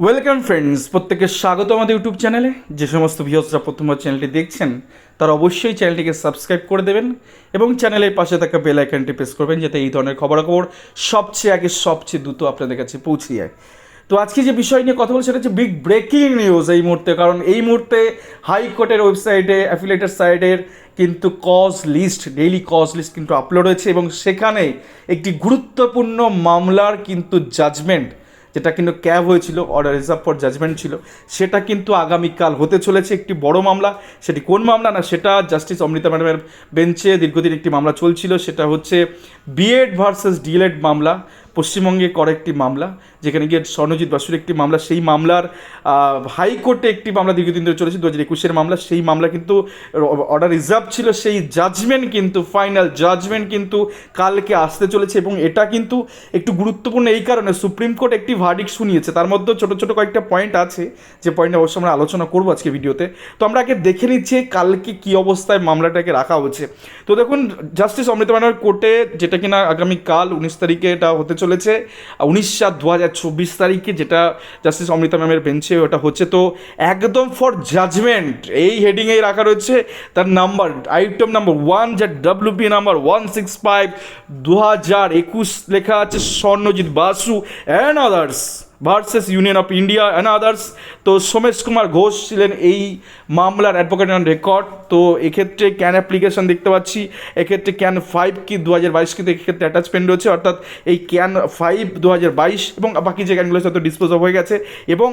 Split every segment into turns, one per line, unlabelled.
Welcome friends, প্রত্যেককে স্বাগত আমাদের ইউটিউব চ্যানেলে। যে সমস্ত ভিউয়ার্সরা প্রথমবার চ্যানেলটি দেখছেন তারা অবশ্যই চ্যানেলটিকে সাবস্ক্রাইব করে দেবেন এবং চ্যানেলের পাশে থাকা বেল আইকনটি প্রেস করবেন যাতে এই ধরনের খবরাখবর সবচেয়ে আগে সবচেয়ে দ্রুত আপনাদের কাছে পৌঁছে যায়। তো আজকে যে বিষয় নিয়ে কথা বলছি সেটা হচ্ছে বিগ ব্রেকিং নিউজ এই মুহূর্তে, কারণ এই মুহূর্তে হাইকোর্টের ওয়েবসাইটে অ্যাফিলিয়েটেড সাইটের কিন্তু cause list, daily cause list কিন্তু আপলোড হয়েছে এবং সেখানে একটি গুরুত্বপূর্ণ মামলার কিন্তু জাজমেন্ট, যেটা কিন্তু ক্যাব হয়েছিল, অর্ডার রিজার্ভ ফর জাজমেন্ট ছিল, সেটা কিন্তু আগামীকাল হতে চলেছে। একটি বড় মামলা, সেটি কোন মামলা না, সেটা জাস্টিস অমৃতা ম্যাডামের বেঞ্চে দীর্ঘদিন একটি মামলা চলছিল। সেটা হচ্ছে বিএড ভার্সেস ডিএলএড মামলা, পশ্চিমবঙ্গে করা একটি মামলা, যেখানে গিয়ে স্বর্ণজিৎ বাসুর একটি মামলা। সেই মামলার হাইকোর্টে একটি মামলা দীর্ঘদিন ধরে চলেছে, 2021 মামলা। সেই মামলা কিন্তু অর্ডার রিজার্ভ ছিল, সেই জাজমেন্ট কিন্তু ফাইনাল জাজমেন্ট কিন্তু কালকে আসতে চলেছে। এবং এটা কিন্তু একটু গুরুত্বপূর্ণ এই কারণে, সুপ্রিম কোর্ট একটি ভার্ডিক্ট শুনিয়েছে, তার মধ্যে ছোটো ছোটো কয়েকটা পয়েন্ট আছে, যে পয়েন্টে অবশ্যই আমরা আলোচনা করবো আজকে ভিডিওতে। তো আমরা আগে দেখে নিচ্ছি কালকে কী অবস্থায় মামলাটাকে রাখা হচ্ছে। তো দেখুন, জাস্টিস অমৃতা ম্যাডামের কোর্টে, যেটা কিনা আগামীকাল 19 তারিখে এটা হতে চলেছে, 19/7/2024 তারিখে, যেটা জাস্টিস অমৃতা ম্যামের বেঞ্চে ওটা হচ্ছে। তো একদম ফর জাজমেন্ট এই হেডিংয়েই রাখা রয়েছে। তার নাম্বার, আইটেম নাম্বার 1, যা WP নাম্বার 165/2021 লেখা আছে, Swarnajit Basu and others versus union of India and others. তো সোমেশ কুমার ঘোষ ছিলেন এই মামলার অ্যাডভোকেট অন রেকর্ড। তো এক্ষেত্রে ক্যান অ্যাপ্লিকেশন দেখতে পাচ্ছি, এক্ষেত্রে ক্যান 5 কি 2022 কিন্তু এক্ষেত্রে অ্যাটাচমেন্ট রয়েছে, অর্থাৎ এই ক্যান 5 2022 এবং বাকি যে ক্যানগুলো হয়তো ডিসপোজ অফ হয়ে গেছে। এবং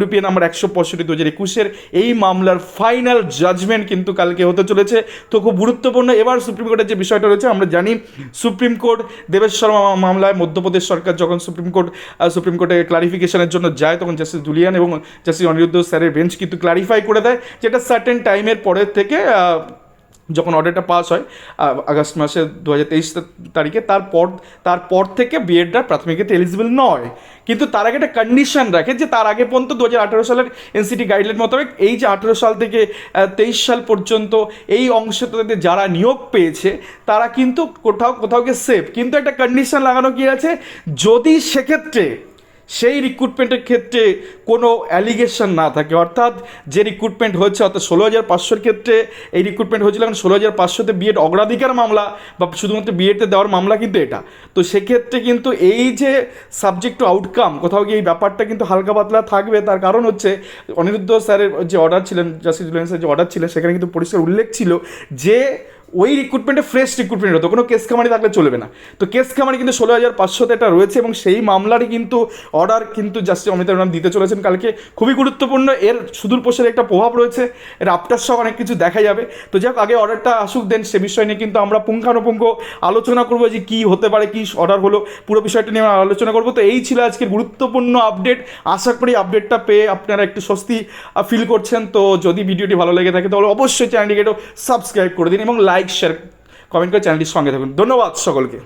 WPA নাম্বার 165/2021 এই মামলার ফাইনাল জাজমেন্ট কিন্তু কালকে হতে চলেছে। তো খুব গুরুত্বপূর্ণ। এবার সুপ্রিম কোর্টের যে বিষয়টা রয়েছে, আমরা জানি সুপ্রিম কোর্ট দেবেশ শর্মা মামলায় মধ্যপ্রদেশ সরকার যখন সুপ্রিম কোর্টে ক্লারিফিকেশনের জন্য যায়, তখন জাস্টিস জুলিয়ান এবং জাস্টিস অনিরুদ্ধ স্যারের বেঞ্চ কিন্তু ক্লারিফাই করে দেয়, যেটা সার্টেন টাইমের পরের থেকে যখন অর্ডারটা পাস হয় আগস্ট মাসে 2023 তারিখে, তারপর থেকে বিএডটা প্রাথমিক ক্ষেত্রে এলিজিবল নয়। কিন্তু তার আগে একটা কন্ডিশন রাখে, যে তার আগে পর্যন্ত 2018 সালের এনসিটি গাইডলাইন মোতাবেক এই যে 18 সাল থেকে 23 সাল পর্যন্ত এই অংশটাতে যারা নিয়োগ পেয়েছে তারা কিন্তু কোথাও সেফ। কিন্তু একটা কন্ডিশন লাগানো কি আছে, যদি সেক্ষেত্রে সেই রিক্রুটমেন্টের ক্ষেত্রে কোনো অ্যালিগেশন না থাকে, অর্থাৎ যে রিক্রুটমেন্ট হচ্ছে, অর্থাৎ 16,500 ক্ষেত্রে এই রিক্রুটমেন্ট হয়েছিল, কারণ 16,500তে বিএড অগ্রাধিকার মামলা বা শুধুমাত্র বিএডতে দেওয়ার মামলা কিন্তু এটা। তো সেক্ষেত্রে কিন্তু এই যে সাবজেক্ট টু আউটকাম, কোথাও গিয়ে এই ব্যাপারটা কিন্তু হালকা পাতলা থাকবে। তার কারণ হচ্ছে অনিরুদ্ধ স্যারের যে অর্ডার ছিলেন, জাস্টিস জুলিয়ান স্যারের যে অর্ডার ছিলেন, সেখানে কিন্তু পরিষ্কার উল্লেখ ছিল যে ওই রিক্রুটমেন্টে ফ্রেশ রিক্রুটমেন্ট হতো, কোনো কেস কামারি থাকলে চলবে না। তো কেস কামারি কিন্তু 16,500তে এটা রয়েছে এবং সেই মামলারই কিন্তু অর্ডার কিন্তু জাস্টিস অমৃতা ম্যাডাম দিতে চলেছেন কালকে। খুবই গুরুত্বপূর্ণ, এর সুদূর প্রসারে একটা প্রভাব রয়েছে, এর আফটার শক অনেক কিছু দেখা যাবে। তো যাই হোক, আগে অর্ডারটা আসুক, দেন সে বিষয় নিয়ে কিন্তু আমরা পুঙ্খানুপুঙ্খ আলোচনা করবো, যে কী হতে পারে, কী অর্ডার হলো, পুরো বিষয়টা নিয়ে আমরা আলোচনা করবো। তো এই ছিল আজকের গুরুত্বপূর্ণ আপডেট। আশা করি আপডেটটা পেয়ে আপনারা একটু স্বস্তি ফিল করছেন। তো যদি ভিডিওটি ভালো লেগে থাকে তাহলে অবশ্যই চ্যানেলটিকে একটু সাবস্ক্রাইব করে দিন এবং লাইক শেয়ার কমেন্ট করে চ্যানেলটির সঙ্গে থাকুন। ধন্যবাদ সকলকে।